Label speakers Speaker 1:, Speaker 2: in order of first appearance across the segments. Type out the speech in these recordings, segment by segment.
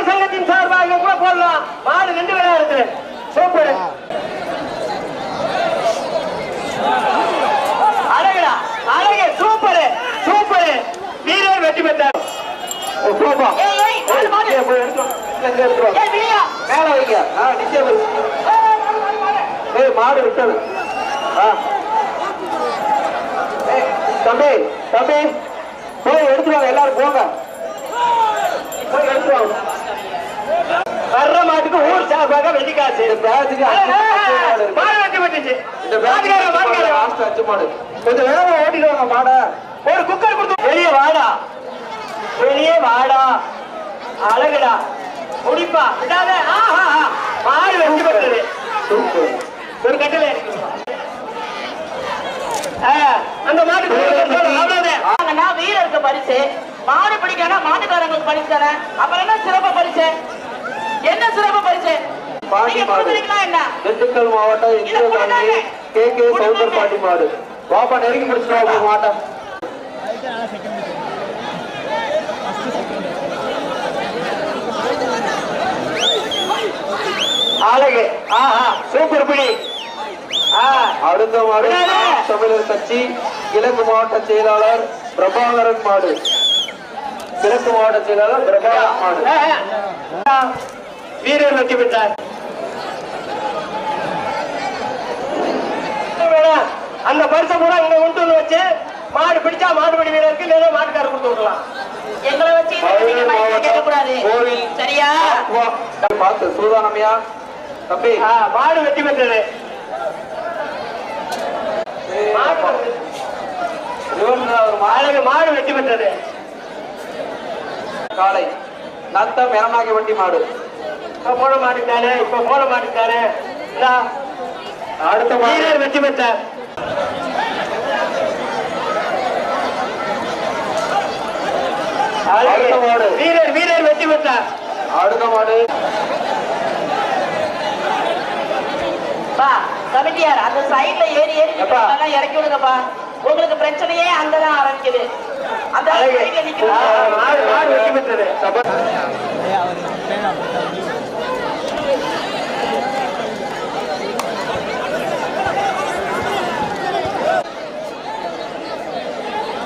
Speaker 1: மாட்டுக்கார சங்கத்தின் சார்பாக கூட போடலாம். மாடு 2 பேரா இருக்கு. சூப்பர். அழகுடா அழகு. Super super. வீரர் வெற்றி பெற்றார். மேல வைங்க. மாடு விட்டது. தம்பி தம்பி போய் எடுத்துருவாங்க. எல்லாரும் போங்க, போய் எடுத்துருவாங்க. வர்ற மாட்டுக்கு ஊர் சார்பாக வெள்ளிக்காசு. மாடு வெட்டி பெற்றுச்சு. கொஞ்சம் வேகமா ஓட்டிடுவாங்க மாட. ஒரு குக்கர் கொடுத்து வெளியே வாடா, வெளியே வாடா. அழகுடா முடிப்பா விடாத. மாடு வெட்டி பெற்றது. ஒரு கட்டளை அந்த மாட்டுக்கு வீரருக்கு பரிசு. மாடு பிடிக்கானா மாட்டுக்காரங்களுக்கு பரிசு தானே. அப்புறம் என்ன சிறப்பு பரிசு? என்ன சிறப்பு பரிசு? திண்டுக்கல் மாவட்டம் கே சவுந்தர் பாட்டி மாடு. பாப்பா நெருங்கி முடிச்சுட்டு மாட்டோம். அழகு. சூப்பர் பிடி. அடுத்த மாடு தமிழர் கட்சி கிழக்கு மாவட்ட செயலாளர் பிரபாகரன் மாடு. கிழக்கு மாவட்ட செயலாளர் பிரபாகரன் மாடு. வீரர் வெற்றி பெற்றார். அந்த பரிசை கூட இங்க கொண்டு வந்து வச்சு மாடு பிடிச்சா மாடுபடி வீரருக்கு இல்ல மாட்டுக்காரர் கொடுத்து விடலாம். எங்களை வச்சு கேட்கக்கூடாது. சரியா பார்த்து சூதானமையா தம்பி. மாடு வெற்றி பெற்றது. மாடு வெற்றி பெற்றது. காலை நத்தம் இரணாகி வண்டி மாடு. போட மாட்டுக்காரு. இப்ப போட மாட்டுக்காரு. அடுத்த வீரர் வெற்றி பெற்றார். வீரர் வீரர் வெற்றி பெற்றார். அடுத்த மாடு கமிட்டியார் அந்த சைட்ல ஏறி ஏறி இறக்கி விடுங்கப்பா. உங்களுக்கு பிரச்சனையே அங்கதான் ஆரம்பிக்குது. அந்த மாடு வெற்றி பெற்றது.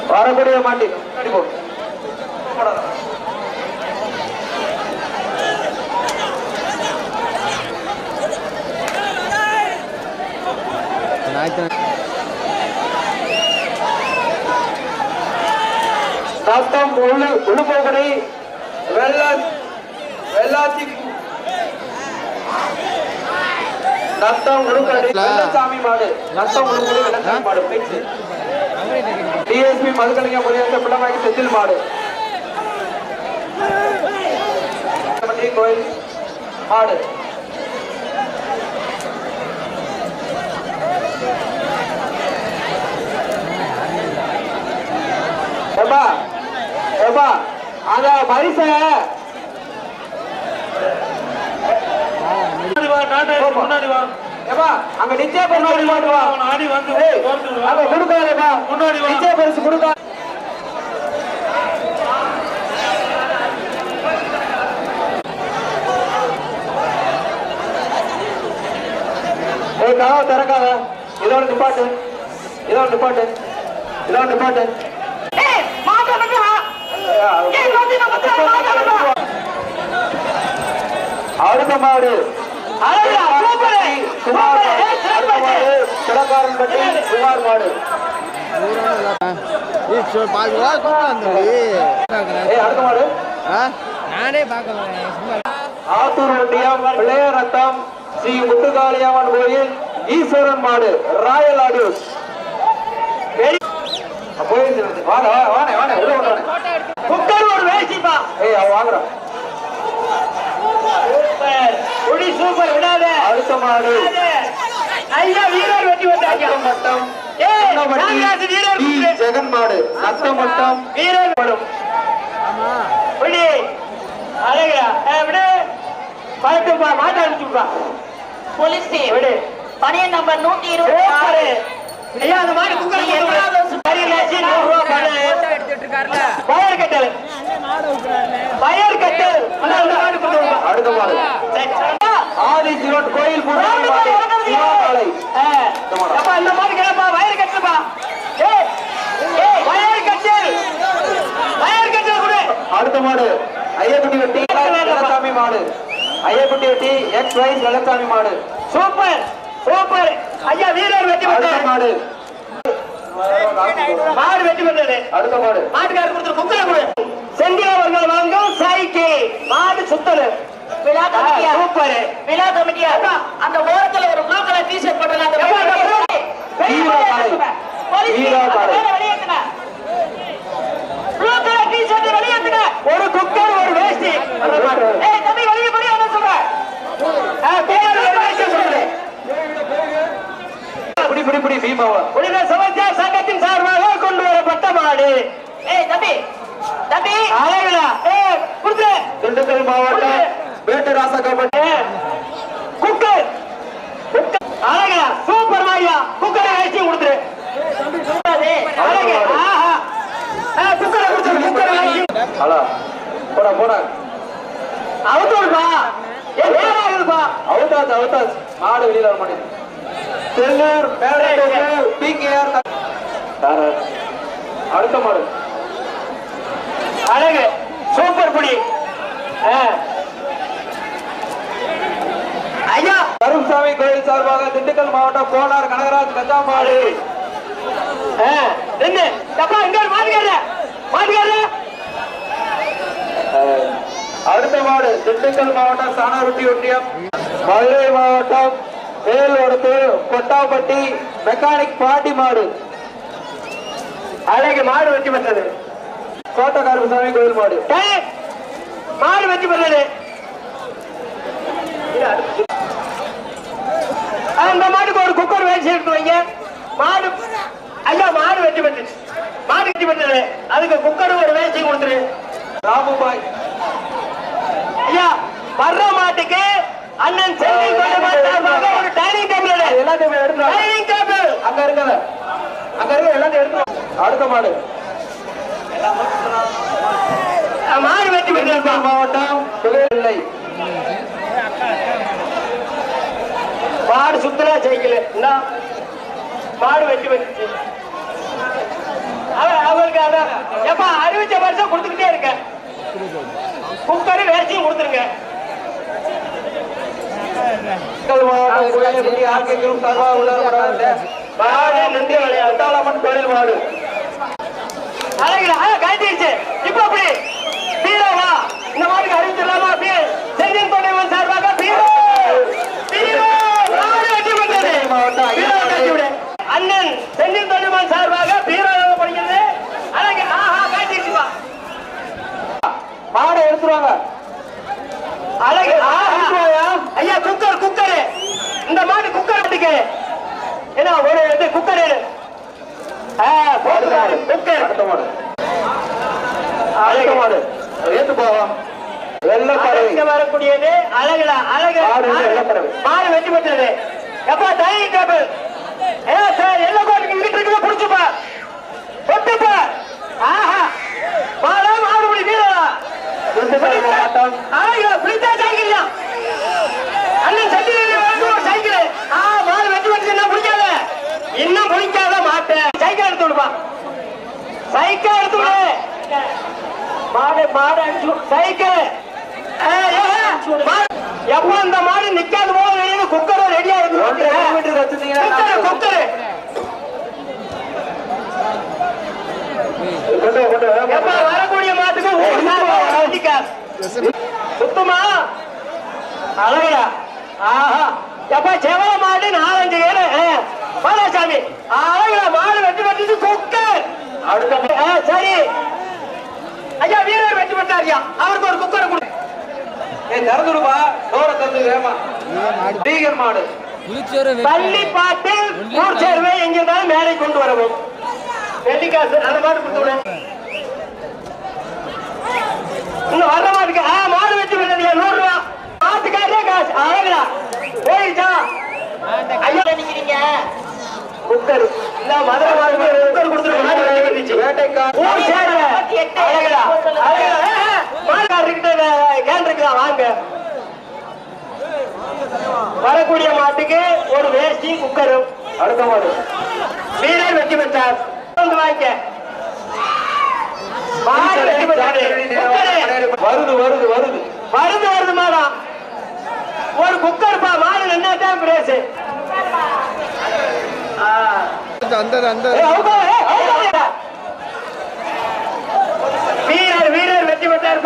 Speaker 1: வரக்கூடிய மாட்டி நத்தம் உழுப்பகுடி வெள்ளாச்சி நத்தம் உழுக்கடி வெள்ளசாமி மாடு. நத்தம் உழுப்பகுடி வெள்ளசாமி மாடு. டிஎஸ்பி மதுக்கலிங்க முறையாக பிள்ளமாக்கி செந்தில் மாடு. கோயில் மாடு. அந்த பரிச முன்னாடி வா. அங்க நிச்சய பரிசு கொடுக்காதப்பா. முன்னாடி நிச்சய பரிசு கொடுக்க. திறக்காத. இதோட நிப்பாட்டு, இதோட நிப்பாட்டு, இதோட நிப்பாட்டு. அடுத்த மாடு குமார் மாடு. அடுத்த மாடு நானே பார்க்கலாம். ஆத்தூர் ஒன்றியம் பிள்ளையார் ரத்தம் ஸ்ரீ முத்துகாளியம்மன் கோயில் ஈஸ்வரன் மாடு. ராயல் ஆடியோஸ் அடுத்த மாடு வீரர் வெற்றி மட்டம் ஜெகன் மாடு. நத்த மட்டம் வீரர் படும். மாட்ட அனுப்பிச்சுப்பா. போலீஸ் பணியன் நம்பர் 126. வயர் கட்டல் வயர் கட்டல் அடுத்த மாடு ஆதி சிவன் கோயில் இந்த மாதிரி கேப்பா வயர் கட்டப்பா வயர் கட்டல் வயர் கட்டல் கூட அடுத்த மாடு ஐயப்பட்டி வெட்டி வெள்ளசாமி மாடு ஐயப்பட்டி வெட்டி எக்ஸ் வைஸ் வெள்ளசாமி மாடு சூப்பர் சூப்பர் ஐயா வீரர் வெட்டி மாடு மாடு வெட்டி பண்ணது அடுத்த மாடு மாட்டுக்காரர் கொடுத்து குக்கரை கொடு செந்தில் அவர்கள் வாங்கும் சைக்கிள் மாடு சுத்தல் விழா கமிட்டியா சூப்பர் விழா கமிட்டியா அந்த ஓரத்துல ஒரு ப்ளூ கலர் டி-ஷர்ட் போட்டுறாங்க வெளியேத்துங்க ப்ளூ கலர் டி-ஷர்ட் வெளியேத்துங்க ஒரு குக்கர் ஒரு வேஷ்டி ஏய் தம்பி வெளிய போடி என்ன சொல்ற புடி பீமாவா உலக சமாஜ சங்கத்தின் சார்பாக கொண்டு வரப்பட்ட மாடு ஏய் தம்பி தம்பி அழகுடா ஏய் குடுத்து திண்டுக்கல் மாவட்டம் வேட்டு ராசகப்பட்டி குக்கர் அழகுடா சூப்பர் மாயா குக்கரை வேஷ்டி கொடுத்து அழகு ஆஹா குக்கரை கொடுத்து குக்கரை வேஷ்டி ஹலோ போடா போடா அவுட்டோல்பா ஏ வேற ஆகுதுப்பா அவுட்டாஸ் மாடு வெளியில வர மாட்டேங்குது செல்லூர் பிகேஆர் அடுத்த மாடு அழகு சூப்பர் புடி ஐயா கரும்சாமி கோயில் சார்பாக திண்டுக்கல் மாவட்டம் கோனார் கனகராஜ் கஜா மாடு அடுத்த மாடு திண்டுக்கல் மாவட்டம் சாணார்பட்டி ஒன்றியம் மதுரை மாவட்டம் வேலோடு கொட்டாப்பட்டி மெக்கானிக் பாண்டி மாடு அழகு மாடு வெற்றி பெற்றது கோட்டை கருப்பசாமி கோயில் மாடு மாடு வெற்றி பெற்றது அந்த மாட்டுக்கு ஒரு குக்கர் வேலை எடுத்து வைங்க மாடு ஐயா மாடு வெற்றி பெற்றுச்சு மாடு வெற்றி பெற்றது அதுக்கு குக்கர் ஒரு வேலை கொடுத்துரு ராமுபாய் ஐயா வர்ற மாட்டுக்கு அண்ணன் செந்தில் கொண்டு ஒரு டைனிங் டேபிள் எல்லாத்தையும் எடுத்து டைனிங் டேபிள் அங்க இருக்க எல்லாத்தையும் எடுத்து அடுத்த மாடு மாடு வெட்டி பெற்ற மாவட்டம் இல்லை மாடு சுத்தலா ஜெயிக்கல மாடு வெட்டி பெற்று அவருக்கு அதான் எப்ப அறிவிச்ச வருஷம் கொடுத்துக்கிட்டே இருக்க குக்கரு வேலையும் கொடுத்துருங்க காய்ச்சிருச்சு இப்ப அப்படி பீரோவா இந்த மாதிரி அறிவிச்சிடலாமா செந்தில் தொண்டைவன் சார்பாக அண்ணன் செந்தில் தொண்டைவன் சார்பாக பீரோ படிக்கிறது காய்ச்சிருச்சுப்பா மாடை எடுத்துருவாங்க அழகு ஐயா குக்கர் குக்கர் இந்த மாடு குக்கர் அடிக்க என்ன ஒரு இது குக்கர் குக்கர் அழகு மாடு ஏத்து போவோம் வரக்கூடியது அழகுல அழகு மாடு வெற்றி பெற்றது எப்பா டைனிங் டேபிள் எல்லா கோட்டுக்கு வீட்டு இருக்கு புடிச்சுப்பா ஒட்டுப்பா ஆஹா மாடா மாடுபடி வீரா அண்ணன் சைக்கிள் மாடு வெட்டி வெட்டி என்ன பிடிக்காத இன்னும் பிடிக்காத மாட்டேன் சைக்கிள் எடுத்து விடுப்பா சைக்கிள் எடுத்து விடு மாடு மாடு சைக்கிள் எப்ப இந்த மாடு நிக்காது போது குக்கர் ரெடியா இருக்கு குக்கர் வரக்கூடிய மாட்டுக்கு சுத்தமா அழகா ஆஹா எப்ப செவல மாடு 4-5 பேரு பாலாசாமி அழகா மாடு வெட்டி வெட்டிட்டு குக்கர் சரி ஐயா வீரர் வெட்டி பெற்றாரியா அவருக்கு ஒரு குக்கரை கொடு திறந்துடுப்பா டோரை திறந்து வேமா ஸ்பீக்கர் மாடு பள்ளி பாட்டில் ஊர் சேர்வை எங்கிருந்தாலும் மேலே கொண்டு வரவும் வெள்ளிக்காசு அந்த மாடு கொடுத்து இன்னும் வர்ற மாட்டுக்கு மாடு வச்சு விடுறீங்க 100 ரூபா மாட்டுக்காரே காசு அழகுடா போயிடுச்சா ஐயா நிக்கிறீங்க குக்கர் இந்த மதுரை மாடு குக்கர் கொடுத்துட்டு வேட்டைக்கார் கேன் இருக்குதா வாங்க. வரக்கூடிய மாட்டுக்கு ஒரு வேஷ்டி குக்கரும். அடுத்த மாடு வீரர் வெற்றி பெற்றார். வாங்கிக்க வருது வருது வருது வருது வருது மேடம். ஒரு குக்கர் பா மாடு என்னதான் பிரேசு வீரர் வீரர் வெற்றி பெற்றார்.